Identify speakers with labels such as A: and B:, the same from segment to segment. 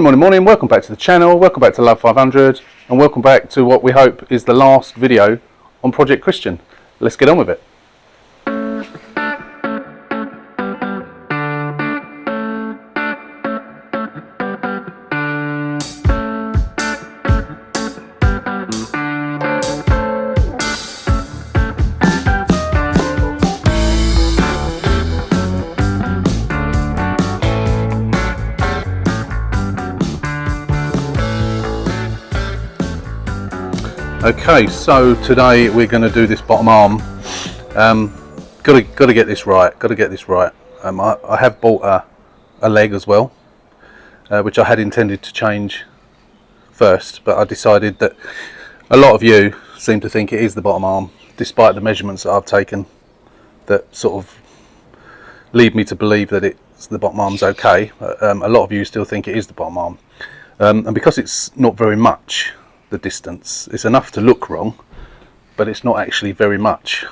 A: Morning, welcome back to the channel, welcome back to Love 500, and welcome back to what we hope is the last video on Project Christian. Let's get on with it. Okay, so today we're going to do this bottom arm. Got to get this right. I have bought a leg as well, which I had intended to change first, but I decided that a lot of you seem to think it is the bottom arm, despite the measurements that I've taken that sort of lead me to believe that it's the bottom arm's okay. A lot of you still think it is the bottom arm, and because it's not very much. The distance, it's enough to look wrong, but it's not actually very much.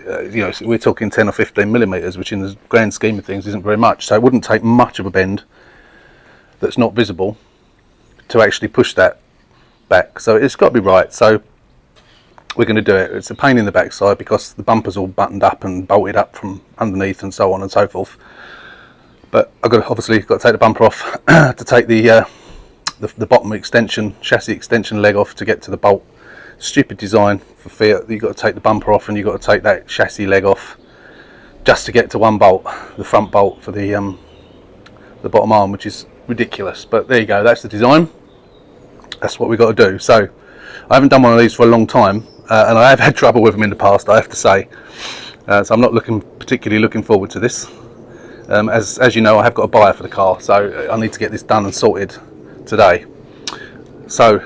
A: We're talking 10 or 15 millimeters, which in the grand scheme of things isn't very much. So it wouldn't take much of a bend that's not visible to actually push that back. So it's got to be right. So we're going to do it. It's a pain in the backside because the bumper's all buttoned up and bolted up from underneath and so on and so forth. But I've obviously got to take the bumper off to take the bottom extension, chassis extension leg off to get to the bolt. Stupid design for Fiat. You've got to take the bumper off and you've got to take that chassis leg off just to get to one bolt, the front bolt for the bottom arm, which is ridiculous. But there you go, that's the design. That's what we've got to do. So I haven't done one of these for a long time, and I have had trouble with them in the past, I have to say. So I'm not particularly looking forward to this. As you know, I have got a buyer for the car, so I need to get this done and sorted today. So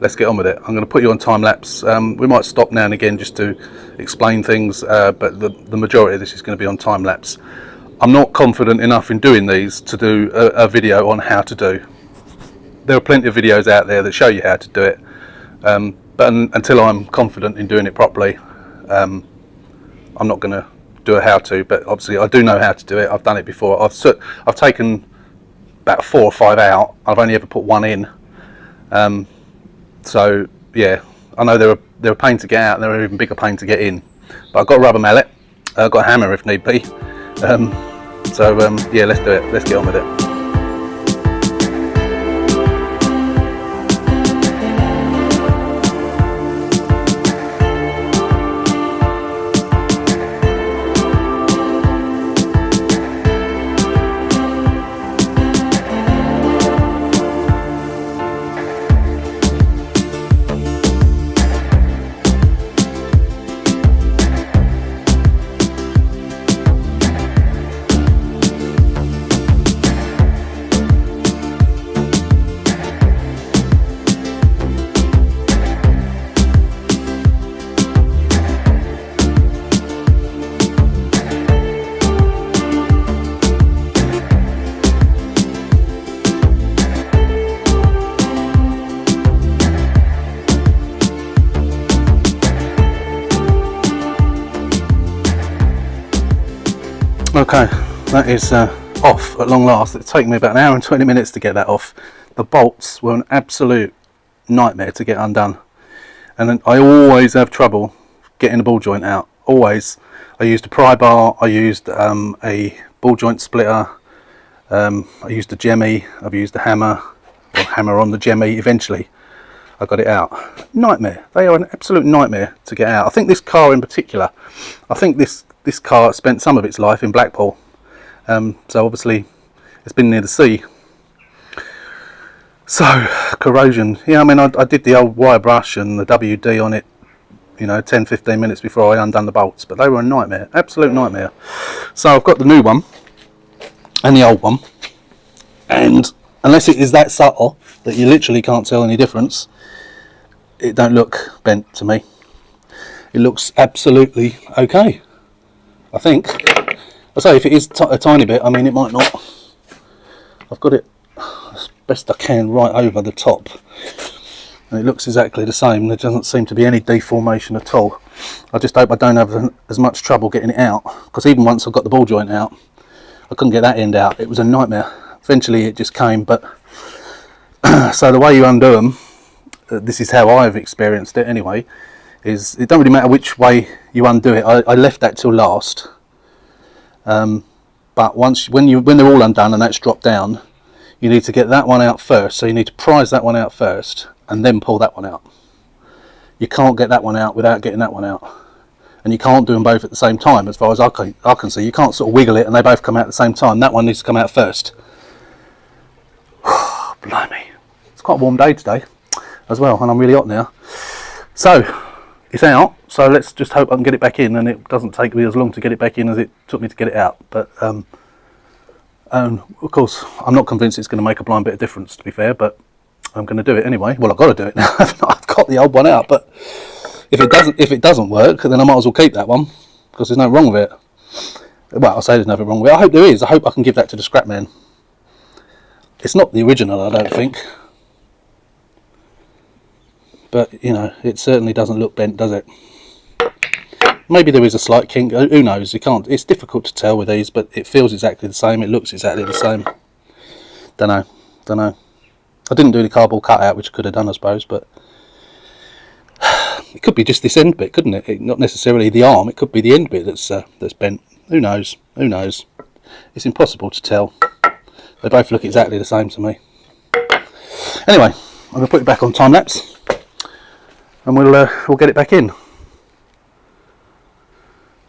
A: let's get on with it. I'm going to put you on time lapse. We might stop now and again just to explain things, but the majority of this is going to be on time lapse. I'm not confident enough in doing these to do a video on how to do. There are plenty of videos out there that show you how to do it, but until I'm confident in doing it properly, I'm not going to do a how to. But obviously I do know how to do it. I've done it before. I've taken about 4 or 5 out. I've only ever put one in. So yeah, I know they're a pain to get out, and they're an even bigger pain to get in. But I've got a rubber mallet. I've got a hammer if need be. Yeah, let's do it. Let's get on with it. Okay, that is off at long last. It's taken me about an hour and 20 minutes to get that off. The bolts were an absolute nightmare to get undone, and then I always have trouble getting the ball joint out. Always. I used a pry bar, I used a ball joint splitter, I used a jemmy, I've used a hammer on the jemmy. Eventually I got it out. Nightmare. They are an absolute nightmare to get out. I think this car in particular, this car spent some of its life in Blackpool, so obviously it's been near the sea. So corrosion, yeah, I mean I did the old wire brush and the WD on it, 10-15 minutes before I undone the bolts, but they were a nightmare, absolute nightmare. So I've got the new one and the old one, and unless it is that subtle that you literally can't tell any difference, it don't look bent to me. It looks absolutely okay, I think. I say if it is a tiny bit, I mean it might not. I've got it as best I can right over the top, and it looks exactly the same. There doesn't seem to be any deformation at all. I just hope I don't have as much trouble getting it out, because even once I got the ball joint out, I couldn't get that end out. It was a nightmare. Eventually it just came, but So the way you undo them, this is how I've experienced it anyway, is it don't really matter which way you undo it. I left that till last, but when they're all undone and that's dropped down, you need to get that one out first. So you need to prise that one out first and then pull that one out. You can't get that one out without getting that one out, and you can't do them both at the same time. As far as I can see, you can't sort of wiggle it and they both come out at the same time. That one needs to come out first. Blimey, it's quite a warm day today as well, and I'm really hot now. So it's out, so let's just hope I can get it back in and it doesn't take me as long to get it back in as it took me to get it out. But of course I'm not convinced it's going to make a blind bit of difference, to be fair, but I'm going to do it anyway. Well, I've got to do it now. I've got the old one out, but if it doesn't work, then I might as well keep that one, because there's nothing wrong with it. Well, I'll say there's nothing wrong with it. I hope there is. I hope I can give that to the scrap man. It's not the original, I don't think, but you know, it certainly doesn't look bent, does it? Maybe there is a slight kink. Who knows? You can't. It's difficult to tell with these, but it feels exactly the same. It looks exactly the same. Don't know. I didn't do the cardboard cutout, which I could have done, I suppose, but it could be just this end bit, couldn't it? Not necessarily the arm. It could be the end bit that's bent. Who knows? It's impossible to tell. They both look exactly the same to me. Anyway, I'm going to put it back on time lapse, and we'll get it back in.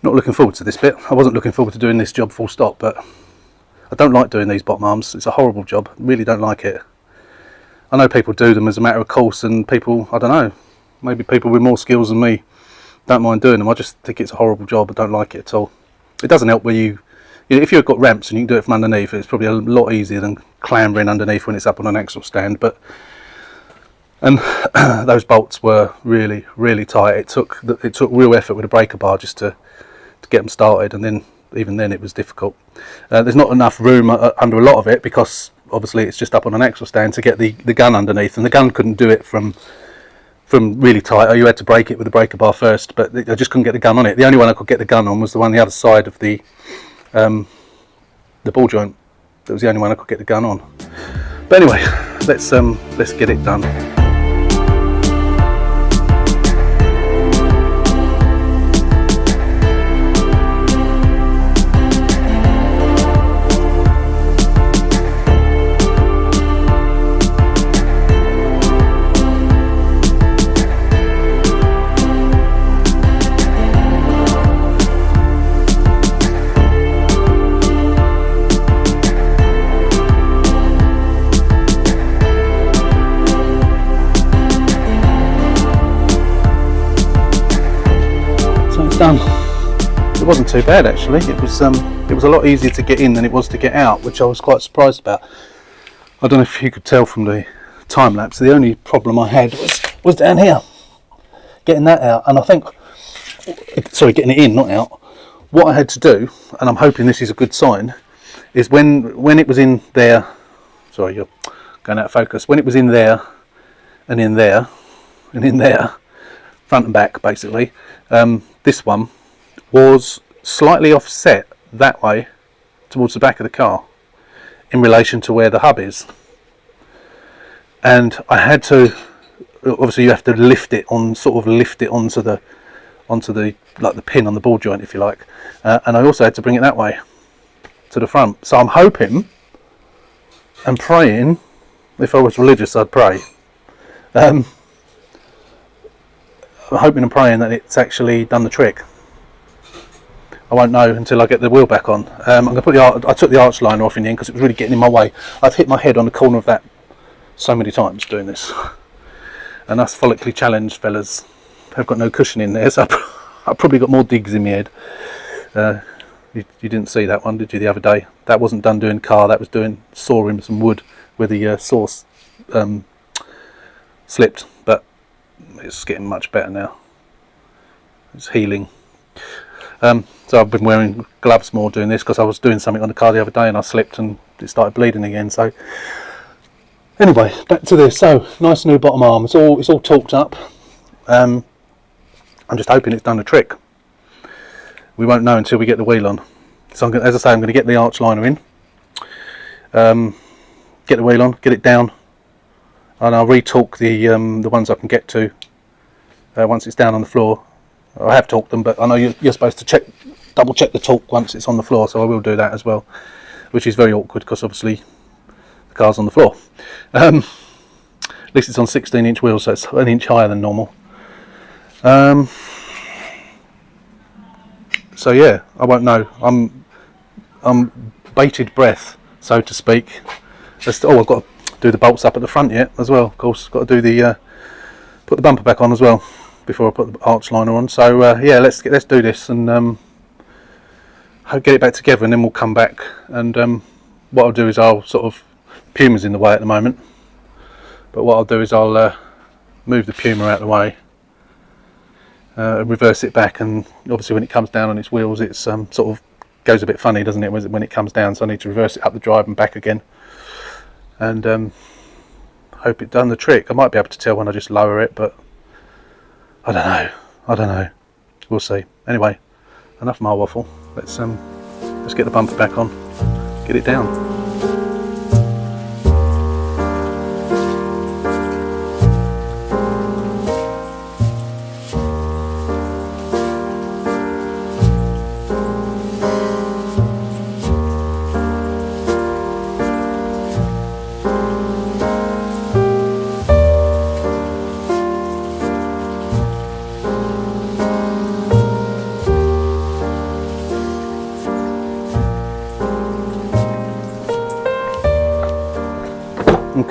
A: Not looking forward to this bit. I wasn't looking forward to doing this job full stop, but I don't like doing these bottom arms. It's a horrible job. I really don't like it. I know people do them as a matter of course, and people, I don't know, maybe people with more skills than me don't mind doing them. I just think it's a horrible job. I don't like it at all. It doesn't help where if you've got ramps and you can do it from underneath, it's probably a lot easier than clambering underneath when it's up on an axle stand. But those bolts were really, really tight. It took real effort with a breaker bar just to get them started, and then even then it was difficult. There's not enough room under a lot of it, because obviously it's just up on an axle stand, to get the gun underneath, and the gun couldn't do it from really tight. You had to break it with the breaker bar first, but I just couldn't get the gun on it. The only one I could get the gun on was the one on the other side of the ball joint. That was the only one I could get the gun on. But anyway, let's get it done. Done. It wasn't too bad actually. It was a lot easier to get in than it was to get out, which I was quite surprised about. I don't know if you could tell from the time lapse. The only problem I had was down here, getting that out, and I think, sorry, getting it in, not out. What I had to do, and I'm hoping this is a good sign, is when it was in there. Sorry, you're going out of focus. When it was in there, and in there, and in there, front and back basically. This one was slightly offset that way towards the back of the car in relation to where the hub is, and I had to, obviously you have to lift it onto the like the pin on the ball joint, if you like, and I also had to bring it that way to the front. So I'm hoping and praying, if I was religious I'd pray, I'm hoping and praying that it's actually done the trick. I won't know until I get the wheel back on. I'm going to put I took the arch liner off in the end because it was really getting in my way. I've hit my head on the corner of that so many times doing this, and us follically challenged fellas have got no cushion in there, so I've probably got more digs in my head. You didn't see that one, did you, the other day? That wasn't done doing car, that was doing sawing some wood where the saw slipped, but it's getting much better now. It's healing. So I've been wearing gloves more doing this because I was doing something on the car the other day and I slipped and it started bleeding again. So anyway, back to this. So nice new bottom arm. It's all torqued up. I'm just hoping it's done the trick. We won't know until we get the wheel on. So I'm going to get the arch liner in, get the wheel on, get it down, and I'll re-torque the ones I can get to once it's down on the floor. I have torqued them, but I know you're supposed to double check the torque once it's on the floor, so I will do that as well, which is very awkward because obviously the car's on the floor. At least it's on 16-inch wheels, so it's an inch higher than normal. So yeah, I won't know. I'm bated breath, so to speak. I've got to do the bolts up at the front yet as well. Of course, got to do put the bumper back on as well before I put the arch liner on. So yeah, let's do this and get it back together, and then we'll come back. And what I'll do is Puma's in the way at the moment, but what I'll do is I'll move the Puma out of the way, reverse it back, and obviously when it comes down on its wheels, it's sort of goes a bit funny, doesn't it, when it comes down? So I need to reverse it up the drive and back again, and hope it done the trick. I might be able to tell when I just lower it, but I don't know. We'll see. Anyway, enough of my waffle. Let's get the bumper back on, get it down.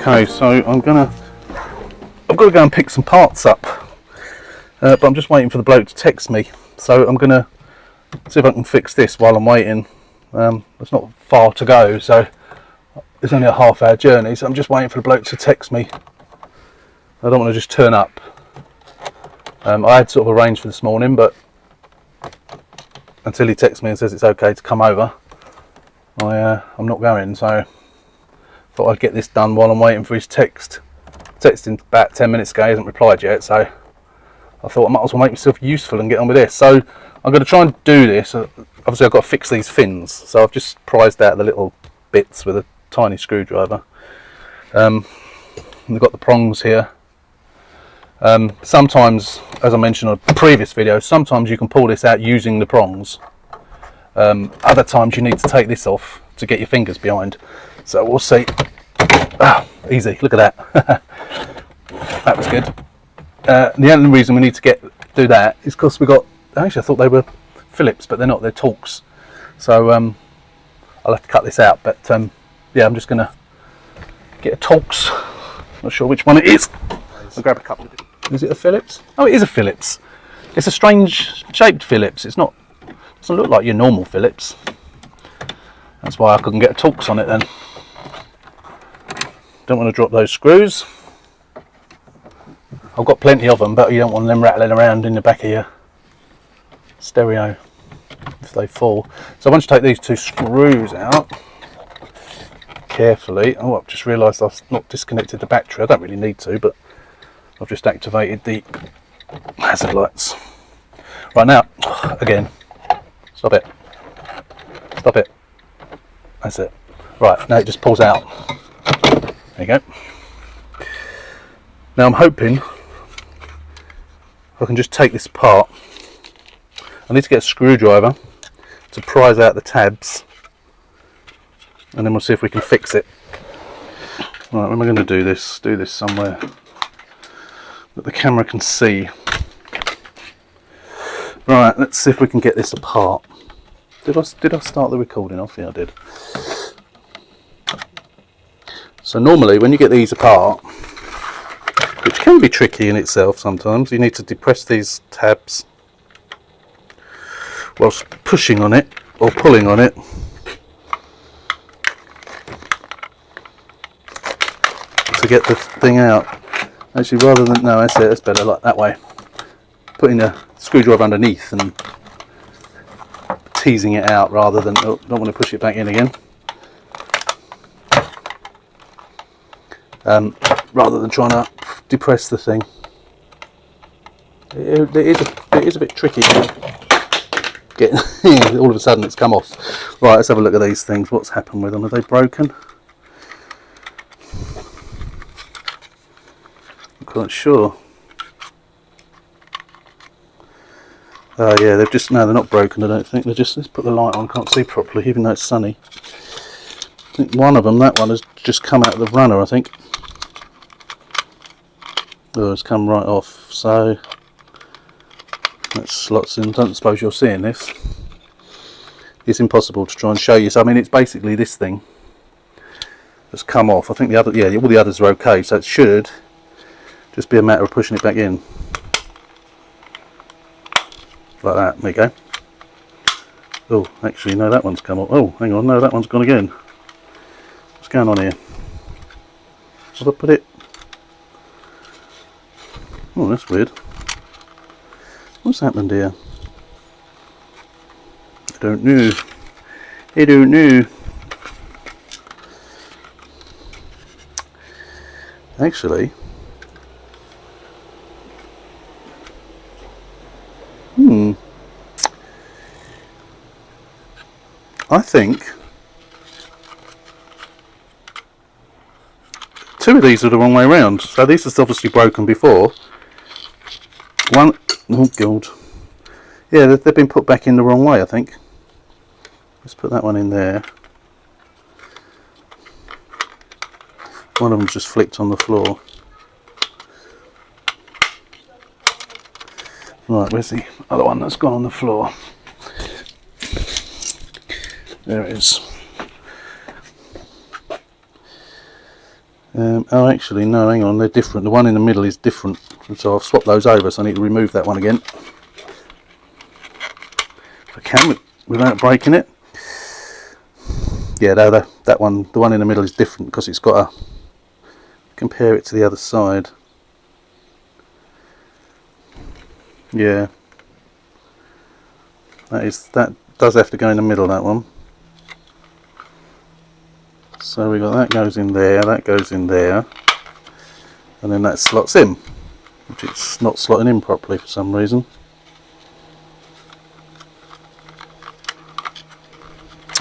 A: Okay, so I've got to go and pick some parts up, but I'm just waiting for the bloke to text me. So I'm going to see if I can fix this while I'm waiting. It's not far to go, so it's only a half-hour journey. So I'm just waiting for the bloke to text me. I don't want to just turn up. I had sort of arranged for this morning, but until he texts me and says it's okay to come over, I'm not going. So thought I'd get this done while I'm waiting for his text. Texted him about 10 minutes ago, he hasn't replied yet, so I thought I might as well make myself useful and get on with this. So I'm going to try and do this. Obviously I've got to fix these fins, so I've just prized out the little bits with a tiny screwdriver. I've got the prongs here. Sometimes, as I mentioned on a previous video, sometimes you can pull this out using the prongs. Other times you need to take this off to get your fingers behind. So we'll see. Easy, look at that. That was good. The only reason we need to do that is because we got, actually I thought they were Phillips, but they're not, they're Torx. So I'll have to cut this out, but yeah, I'm just going to get a Torx. Not sure which one it is. I'll grab a couple. Is it a Phillips? Oh, it is a Phillips. It's a strange shaped Phillips. It's not, doesn't look like your normal Phillips. That's why I couldn't get a Torx on it then. Don't want to drop those screws. I've got plenty of them, but you don't want them rattling around in the back of your stereo if they fall. So once you take these two screws out carefully, oh, I've just realised I've not disconnected the battery. I don't really need to, but I've just activated the hazard lights. Right, now, again, stop it. Stop it. That's it. Right, now it just pulls out. There you go. Now I'm hoping I can just take this apart. I need to get a screwdriver to prise out the tabs, and then we'll see if we can fix it. Right, when am I going to do this? Do this somewhere that the camera can see. Right, let's see if we can get this apart. Did I start the recording off? Yeah, I did. So normally when you get these apart, which can be tricky in itself sometimes, you need to depress these tabs whilst pushing on it or pulling on it to get the thing out. Actually, rather than, no, that's it, that's better, like that way. Putting a screwdriver underneath and teasing it out rather than, oh, don't want to push it back in again. Rather than trying to depress the thing. It is a bit tricky. All of a sudden it's come off. Right, let's have a look at these things. What's happened with them? Are they broken? I'm quite sure. Oh yeah, they've just, no, they're not broken, I don't think. They're just, let's put the light on, can't see properly even though it's sunny. I think one of them, that one, has just come out of the runner, I think. Oh, it's come right off, so that slots in. Don't suppose you're seeing this. It's impossible to try and show you. So I mean, it's basically this thing that's come off. I think the other, yeah, all the others are okay, so it should just be a matter of pushing it back in. Like that, there you go. Oh, actually, no, that one's come off. Oh, hang on, no, that one's gone again. What's going on here? Have I put it? Oh, that's weird. What's happened here? I don't know. I don't know. Actually, I think two of these are the wrong way around. So this is obviously broken before. One, oh god, yeah, they've been put back in the wrong way, I think. Let's put that one in there. One of them's just flicked on the floor. Right, where's the other one that's gone on the floor? There it is. Oh, actually, no, hang on, they're different. The one in the middle is different, so I've swapped those over, so I need to remove that one again. If I can, without breaking it. Yeah, no, that one, the one in the middle is different because it's got a, compare it to the other side. Yeah, that does have to go in the middle, that one. So we got that goes in there, that goes in there, and then that slots in, which it's not slotting in properly for some reason.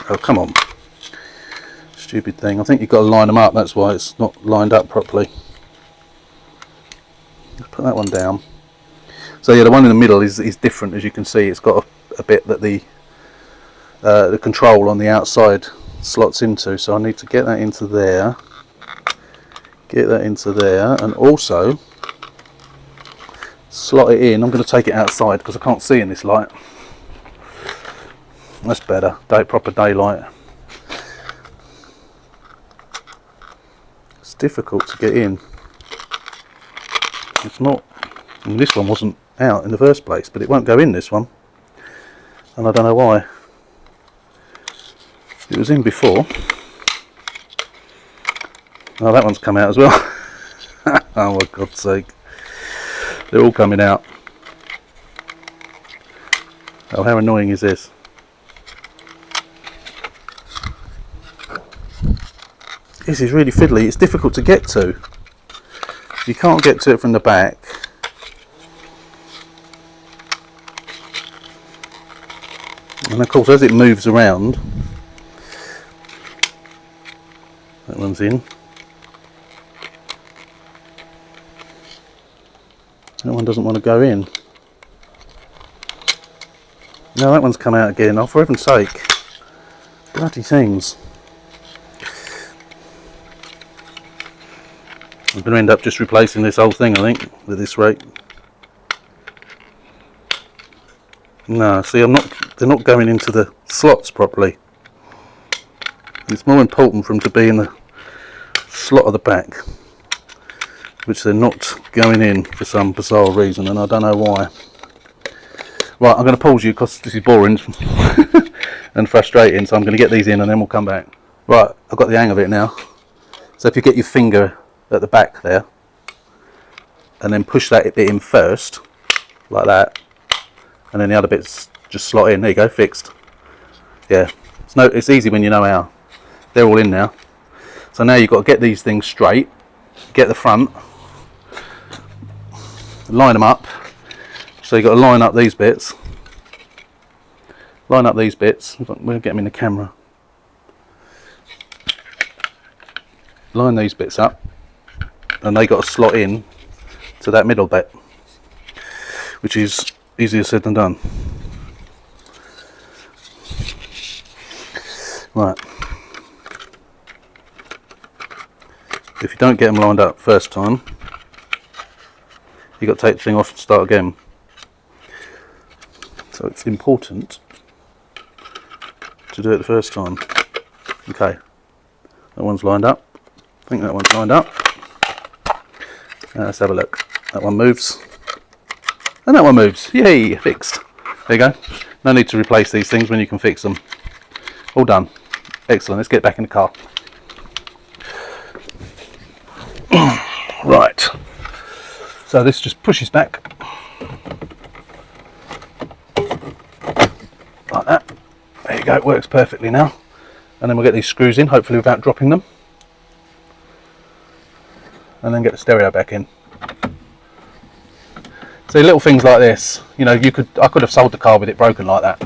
A: Oh, come on, stupid thing. I think you've got to line them up, that's why it's not lined up properly. Let's put that one down. So yeah, the one in the middle is different, as you can see. It's got a bit that the control on the outside slots into, so I need to get that into there, get that into there, and also slot it in. I'm going to take it outside because I can't see in this light. That's better, proper daylight. It's difficult to get in. It's not, I mean, this one wasn't out in the first place, but it won't go in, this one, and I don't know why. It was in before. Oh, that one's come out as well. Oh, for God's sake. They're all coming out. Oh, how annoying is this? This is really fiddly. It's difficult to get to. You can't get to it from the back. And of course, as it moves around, that one's in. That one doesn't want to go in. No, that one's come out again. Oh, for heaven's sake. Bloody things. I'm going to end up just replacing this whole thing, I think, at this rate. No, see, they're not going into the slots properly. It's more important for them to be in the slot of the back, which they're not going in for some bizarre reason, and I don't know why. Right, I'm going to pause you because this is boring and frustrating, so I'm going to get these in and then we'll come back. Right, I've got the hang of it now. So if you get your finger at the back there, and then push that bit in first, like that, and then the other bits just slot in. There you go, fixed. Yeah, it's easy when you know how. They're all in now. So now you've got to get these things straight, get the front, line them up. So you've got to line up these bits. Line up these bits. We'll get them in the camera. Line these bits up, and they got to slot in to that middle bit, which is easier said than done. Right. If you don't get them lined up first time, you've got to take the thing off and start again. So it's important to do it the first time. Okay, that one's lined up. I think that one's lined up. Let's have a look. That one moves. And that one moves. Yay, fixed. There you go. No need to replace these things when you can fix them. All done. Excellent, let's get back in the car. Right. So this just pushes back. Like that. There you go, it works perfectly now. And then we'll get these screws in, hopefully without dropping them. And then get the stereo back in. So little things like this, you know, I could have sold the car with it broken like that.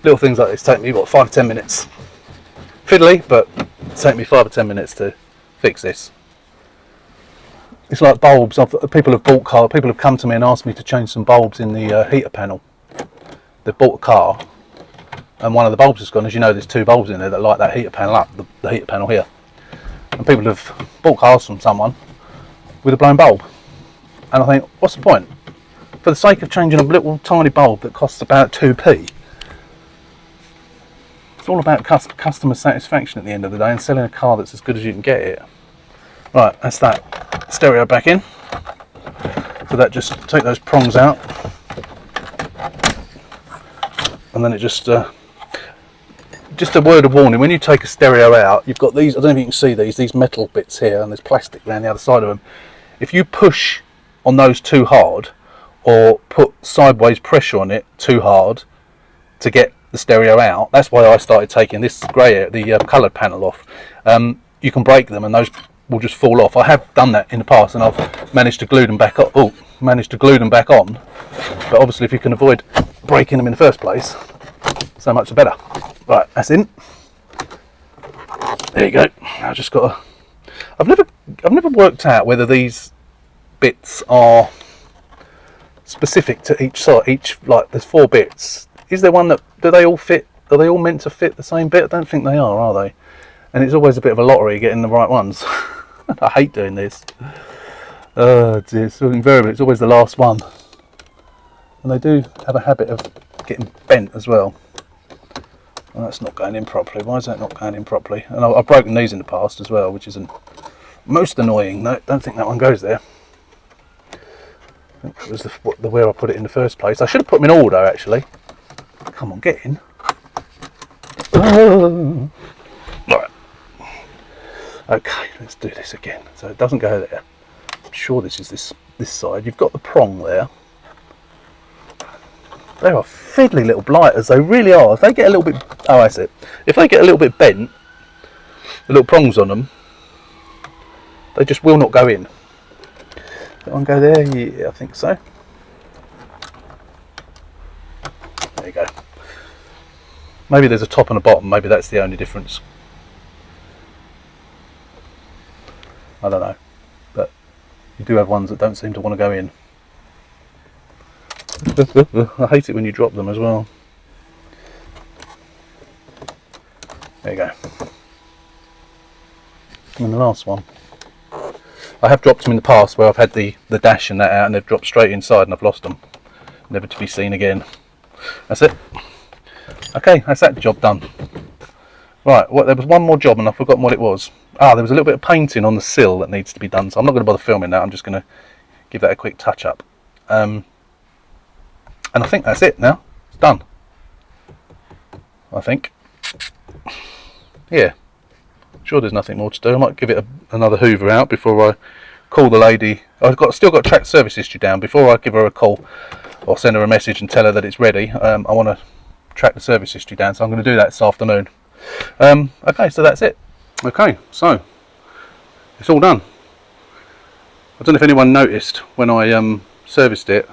A: Little things like this take me, what, 5 to 10 minutes. Fiddly, but it take me 5 or 10 minutes to fix this. It's like bulbs. People have bought cars. People have come to me and asked me to change some bulbs in the heater panel. They've bought a car, and one of the bulbs has gone. As you know, there's 2 bulbs in there that light that heater panel up. The heater panel here, and people have bought cars from someone with a blown bulb. And I think, what's the point? For the sake of changing a little tiny bulb that costs about 2p. It's all about customer satisfaction at the end of the day and selling a car that's as good as you can get it. Right, that's that stereo back in. So that just take those prongs out, and then it just a word of warning: when you take a stereo out, you've got these. I don't know if you can see these metal bits here, and there's plastic around the other side of them. If you push on those too hard, or put sideways pressure on it too hard to get the stereo out, that's why I started taking this grey, the coloured panel off. You can break them, and those will just fall off. I have done that in the past, and I've managed to glue them back up. Oh, managed to glue them back on. But obviously, if you can avoid breaking them in the first place, so much the better. Right, that's in. There you go. I just got to. I've never worked out whether these bits are specific to each side. Like there's 4 bits. Is there one that do they all fit? Are they all meant to fit the same bit? I don't think they are they? And it's always a bit of a lottery getting the right ones. I hate doing this. Oh dear, so invariably it's always the last one. And they do have a habit of getting bent as well. Well, that's not going in properly. Why is that not going in properly? And I've broken these in the past as well, which isn't most annoying. No, don't think that one goes there. I think it was the where I put it in the first place. I should have put them in order actually. Come on, get in. Oh. Right. Okay, let's do this again. So it doesn't go there. I'm sure this is this side. You've got the prong there. They are fiddly little blighters. They really are. If they get a little bit, oh, that's it. If they get a little bit bent, the little prongs on them, they just will not go in. That one go there? Yeah, I think so. There you go. Maybe there's a top and a bottom. Maybe that's the only difference. I don't know, but you do have ones that don't seem to want to go in. I hate it when you drop them as well. There you go. And the last one. I have dropped them in the past where I've had the dash and that out and they've dropped straight inside and I've lost them. Never to be seen again. That's it. Okay, that's that job done. Right, well, there was one more job and I've forgotten what it was. There was a little bit of painting on the sill that needs to be done, so I'm not going to bother filming that. I'm just going to give that a quick touch up. And I think that's it now. It's done. I think. Yeah. Sure there's nothing more to do. I might give it another hoover out before I call the lady. I've still got track service history down. Before I give her a call or send her a message and tell her that it's ready, I want to track the service history down, so I'm going to do that this afternoon. Okay, so that's it. Okay, so it's all done. I don't know if anyone noticed when I serviced it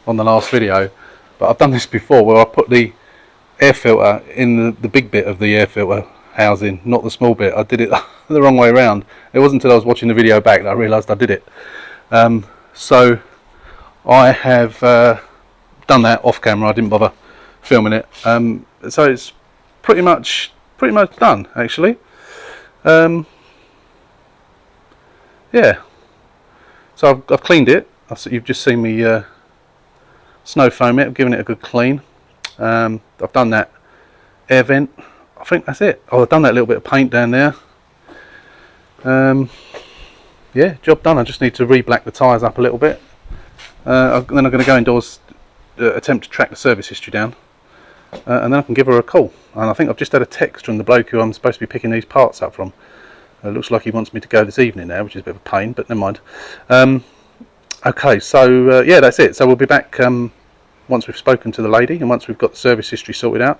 A: on the last video, but I've done this before where I put the air filter in the big bit of the air filter housing, not the small bit. I did it the wrong way around. It wasn't until I was watching the video back that I realised I did it. So I have done that off camera. I didn't bother filming it. So it's pretty much done actually. Yeah. So I've cleaned it. You've just seen me snow foam it. I've given it a good clean. I've done that air vent. I think that's it. Oh, I've done that little bit of paint down there. Yeah, job done. I just need to re-black the tyres up a little bit. Then I'm going to go indoors, attempt to track the service history down, and then I can give her a call. And I think I've just had a text from the bloke who I'm supposed to be picking these parts up from. It looks like he wants me to go this evening now, which is a bit of a pain, but never mind. Okay, so yeah, that's it. So we'll be back once we've spoken to the lady and once we've got the service history sorted out,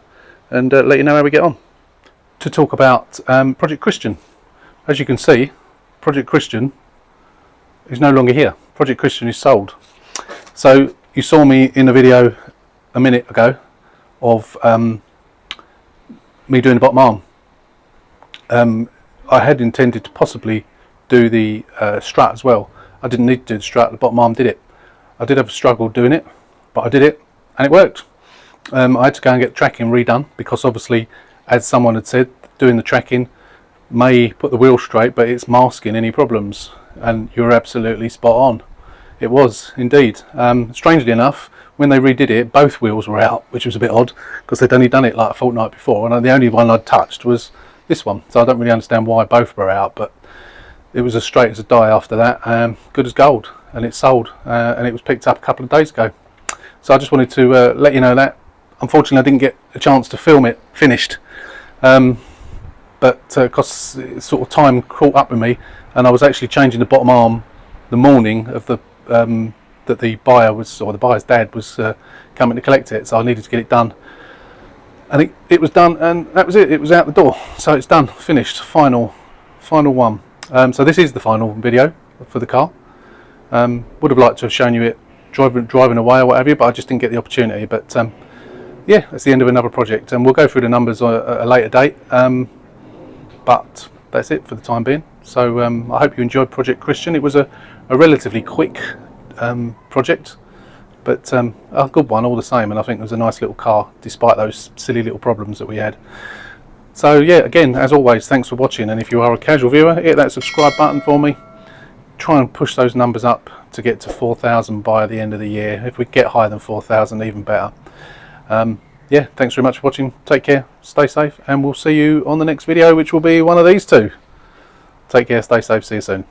A: and let you know how we get on. To talk about Project Christian. As you can see, Project Christian is no longer here. Project Christian is sold. So you saw me in a video a minute ago of me doing the bottom arm. I had intended to possibly do the strut as well. I didn't need to do the strut, the bottom arm did it. I did have a struggle doing it, but I did it and it worked. I had to go and get the tracking redone because obviously, as someone had said, doing the tracking may put the wheel straight, but it's masking any problems, and you're absolutely spot on. It was indeed. Strangely enough, when they redid it, both wheels were out, which was a bit odd because they'd only done it like a fortnight before, and the only one I'd touched was this one, so I don't really understand why both were out, but it was as straight as a die after that. Good as gold, and it's sold, and it was picked up a couple of days ago. So I just wanted to let you know that. Unfortunately, I didn't get a chance to film it finished, but because sort of time caught up with me, and I was actually changing the bottom arm the morning of the that the buyer was, or the buyer's dad was coming to collect it, so I needed to get it done, and it was done, and that was it. It was out the door, so it's done, finished, final one. So this is the final video for the car. Would have liked to have shown you it driving away or whatever, but I just didn't get the opportunity. But yeah, that's the end of another project, and we'll go through the numbers at a later date. But that's it for the time being. So I hope you enjoyed Project Christian. It was a relatively quick project, but a good one all the same, and I think it was a nice little car despite those silly little problems that we had. So yeah, again, as always, thanks for watching, and if you are a casual viewer, hit that subscribe button for me. Try and push those numbers up to get to 4,000 by the end of the year. If we get higher than 4,000, even better. Yeah, thanks very much for watching. Take care, stay safe, and we'll see you on the next video, which will be one of these two. Take care, stay safe, see you soon.